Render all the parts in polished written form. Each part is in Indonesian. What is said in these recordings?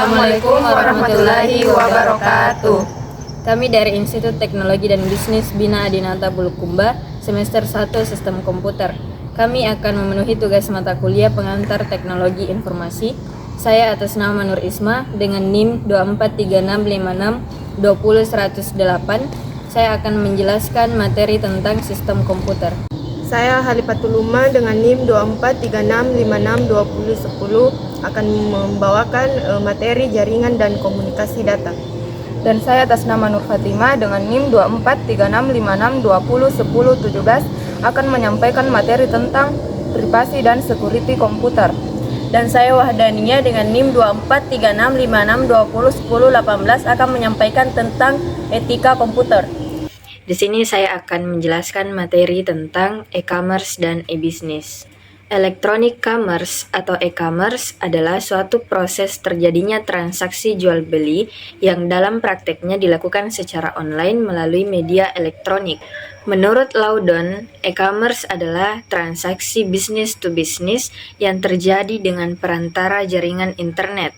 Assalamualaikum warahmatullahi wabarakatuh. Kami dari Institut Teknologi dan Bisnis Bina Adinata Bulukumba, semester 1 Sistem Komputer. Kami akan memenuhi tugas mata kuliah pengantar Teknologi Informasi. Saya atas nama Nur Isma dengan NIM 243656020108. Saya akan menjelaskan materi tentang sistem komputer. Saya Halifatul Uma dengan NIM 2436562010 akan membawakan materi jaringan dan komunikasi data. Dan saya atas nama Nur Fatima dengan NIM 243656201017 akan menyampaikan materi tentang privasi dan security komputer. Dan saya Wahdania dengan NIM 243656201018 akan menyampaikan tentang etika komputer. Di sini saya akan menjelaskan materi tentang e-commerce dan e-business. Electronic commerce atau e-commerce adalah suatu proses terjadinya transaksi jual beli yang dalam prakteknya dilakukan secara online melalui media elektronik. Menurut Laudon, e-commerce adalah transaksi business to business yang terjadi dengan perantara jaringan internet.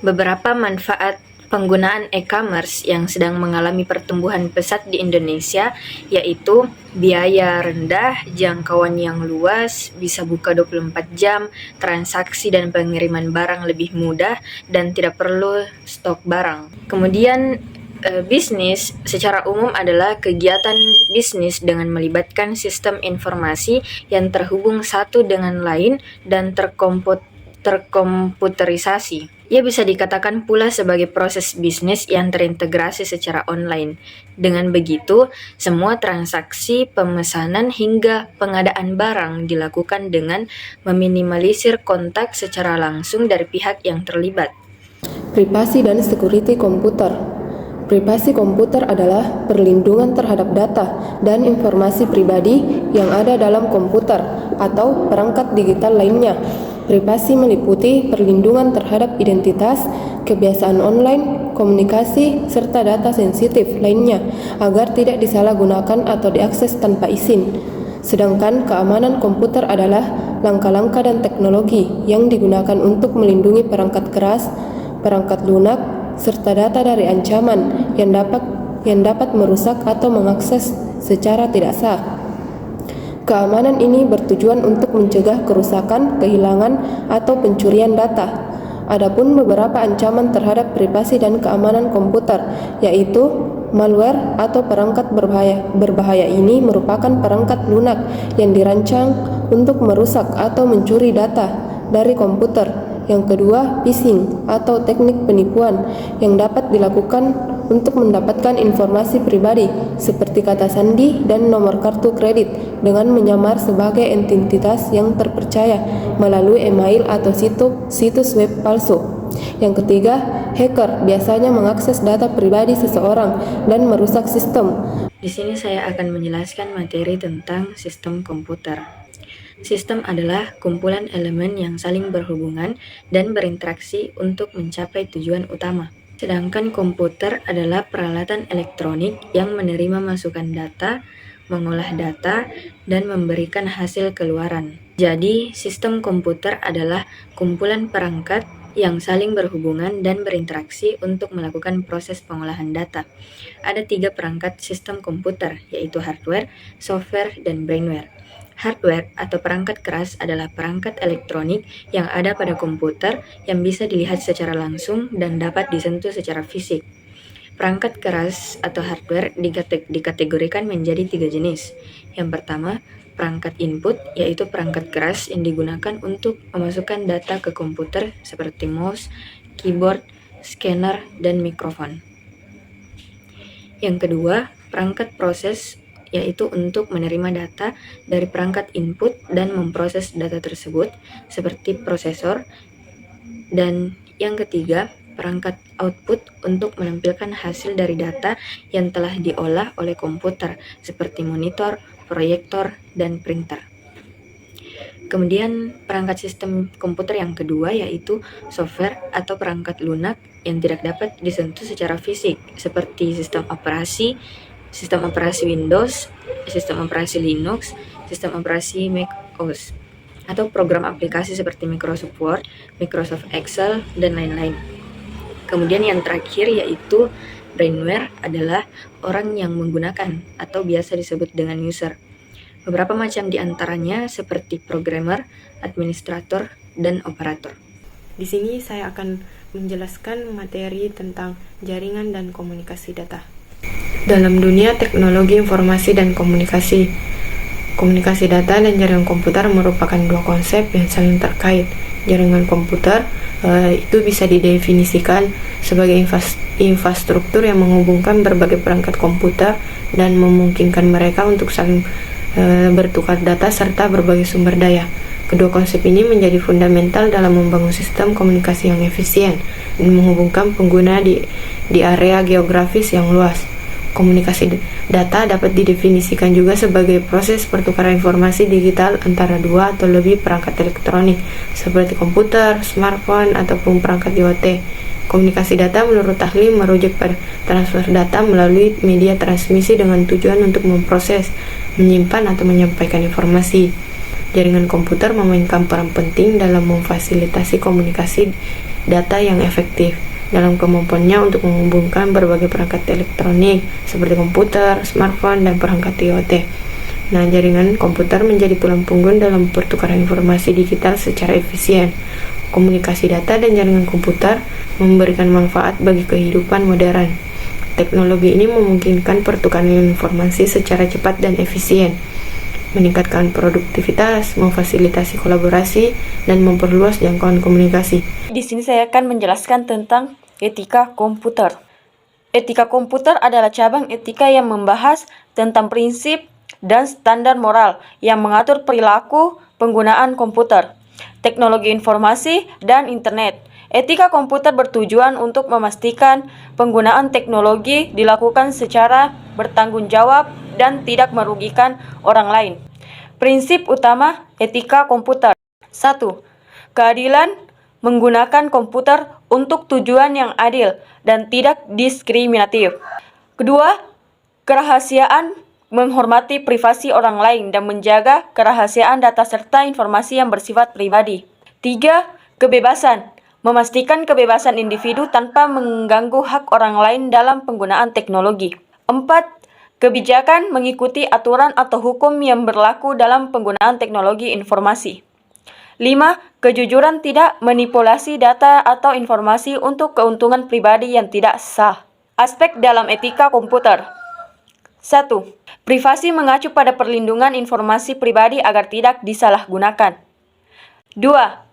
Beberapa manfaat penggunaan e-commerce yang sedang mengalami pertumbuhan pesat di Indonesia yaitu biaya rendah, jangkauan yang luas, bisa buka 24 jam, transaksi dan pengiriman barang lebih mudah, dan tidak perlu stok barang. Kemudian bisnis secara umum adalah kegiatan bisnis dengan melibatkan sistem informasi yang terhubung satu dengan lain dan terkomputerisasi. Ia bisa dikatakan pula sebagai proses bisnis yang terintegrasi secara online. Dengan begitu, semua transaksi, pemesanan hingga pengadaan barang dilakukan dengan meminimalisir kontak secara langsung dari pihak yang terlibat. Privasi dan security komputer. Privasi komputer adalah perlindungan terhadap data dan informasi pribadi yang ada dalam komputer atau perangkat digital lainnya. Privasi meliputi perlindungan terhadap identitas, kebiasaan online, komunikasi, serta data sensitif lainnya agar tidak disalahgunakan atau diakses tanpa izin. Sedangkan keamanan komputer adalah langkah-langkah dan teknologi yang digunakan untuk melindungi perangkat keras, perangkat lunak, serta data dari ancaman yang dapat merusak atau mengakses secara tidak sah. Keamanan ini bertujuan untuk mencegah kerusakan, kehilangan, atau pencurian data. Adapun beberapa ancaman terhadap privasi dan keamanan komputer, yaitu malware atau perangkat berbahaya ini merupakan perangkat lunak yang dirancang untuk merusak atau mencuri data dari komputer. Yang kedua, phishing atau teknik penipuan yang dapat dilakukan untuk mendapatkan informasi pribadi seperti kata sandi dan nomor kartu kredit dengan menyamar sebagai entitas yang terpercaya melalui email atau situs web palsu. Yang ketiga, hacker biasanya mengakses data pribadi seseorang dan merusak sistem. Di sini saya akan menjelaskan materi tentang sistem komputer. Sistem adalah kumpulan elemen yang saling berhubungan dan berinteraksi untuk mencapai tujuan utama. Sedangkan komputer adalah peralatan elektronik yang menerima masukan data, mengolah data, dan memberikan hasil keluaran. Jadi, sistem komputer adalah kumpulan perangkat yang saling berhubungan dan berinteraksi untuk melakukan proses pengolahan data. Ada 3 perangkat sistem komputer, yaitu hardware, software, dan brainware. Hardware atau perangkat keras adalah perangkat elektronik yang ada pada komputer yang bisa dilihat secara langsung dan dapat disentuh secara fisik. Perangkat keras atau hardware dikategorikan menjadi 3 jenis. Yang pertama, perangkat input, yaitu perangkat keras yang digunakan untuk memasukkan data ke komputer seperti mouse, keyboard, scanner, dan mikrofon. Yang kedua, perangkat proses, yaitu untuk menerima data dari perangkat input dan memproses data tersebut seperti prosesor. Dan yang ketiga, perangkat output untuk menampilkan hasil dari data yang telah diolah oleh komputer seperti monitor, proyektor, dan printer. Kemudian perangkat sistem komputer yang kedua yaitu software atau perangkat lunak yang tidak dapat disentuh secara fisik seperti sistem operasi Windows, sistem operasi Linux, sistem operasi Mac OS. atau program aplikasi seperti Microsoft Word, Microsoft Excel, dan lain-lain. Kemudian yang terakhir yaitu brainware adalah orang yang menggunakan atau biasa disebut dengan user. Beberapa macam di antaranya seperti programmer, administrator, dan operator. Di sini saya akan menjelaskan materi tentang jaringan dan komunikasi data. Dalam dunia teknologi informasi dan komunikasi, komunikasi data dan jaringan komputer merupakan dua konsep yang saling terkait. Jaringan komputer itu bisa didefinisikan sebagai infrastruktur yang menghubungkan berbagai perangkat komputer dan memungkinkan mereka untuk saling bertukar data serta berbagai sumber daya. Kedua konsep ini menjadi fundamental dalam membangun sistem komunikasi yang efisien dan menghubungkan pengguna di area geografis yang luas. Komunikasi data dapat didefinisikan juga sebagai proses pertukaran informasi digital antara dua atau lebih perangkat elektronik seperti komputer, smartphone, ataupun perangkat IoT. Komunikasi data menurut ahli merujuk pada transfer data melalui media transmisi dengan tujuan untuk memproses, menyimpan, atau menyampaikan informasi. Jaringan komputer memainkan peran penting dalam memfasilitasi komunikasi data yang efektif dalam kemampuannya untuk menghubungkan berbagai perangkat elektronik seperti komputer, smartphone, dan perangkat IoT. Nah, jaringan komputer menjadi tulang punggung dalam pertukaran informasi digital secara efisien. Komunikasi data dan jaringan komputer memberikan manfaat bagi kehidupan modern. Teknologi ini memungkinkan pertukaran informasi secara cepat dan efisien, meningkatkan produktivitas, memfasilitasi kolaborasi, dan memperluas jangkauan komunikasi. Di sini saya akan menjelaskan tentang etika komputer. Etika komputer adalah cabang etika yang membahas tentang prinsip dan standar moral yang mengatur perilaku penggunaan komputer, teknologi informasi, dan internet. Etika komputer bertujuan untuk memastikan penggunaan teknologi dilakukan secara bertanggung jawab dan tidak merugikan orang lain. Prinsip utama etika komputer. 1. Keadilan menggunakan komputer untuk tujuan yang adil dan tidak diskriminatif. Kedua, kerahasiaan menghormati privasi orang lain dan menjaga kerahasiaan data serta informasi yang bersifat pribadi. 3. Kebebasan memastikan kebebasan individu tanpa mengganggu hak orang lain dalam penggunaan teknologi. 4. Kebijakan mengikuti aturan atau hukum yang berlaku dalam penggunaan teknologi informasi. 5. Kejujuran tidak manipulasi data atau informasi untuk keuntungan pribadi yang tidak sah. Aspek dalam etika komputer. 1. Privasi mengacu pada perlindungan informasi pribadi agar tidak disalahgunakan. 2.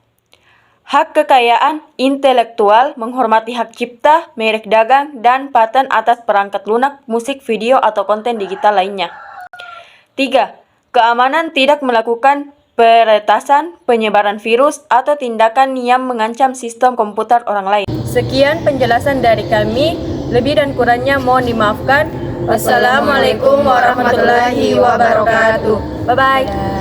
Hak kekayaan intelektual menghormati hak cipta, merek dagang, dan paten atas perangkat lunak, musik, video, atau konten digital lainnya. 3. Keamanan tidak melakukan peretasan, penyebaran virus, atau tindakan yang mengancam sistem komputer orang lain. Sekian penjelasan dari kami. Lebih dan kurangnya mohon dimaafkan. Wassalamualaikum warahmatullahi wabarakatuh. Bye-bye.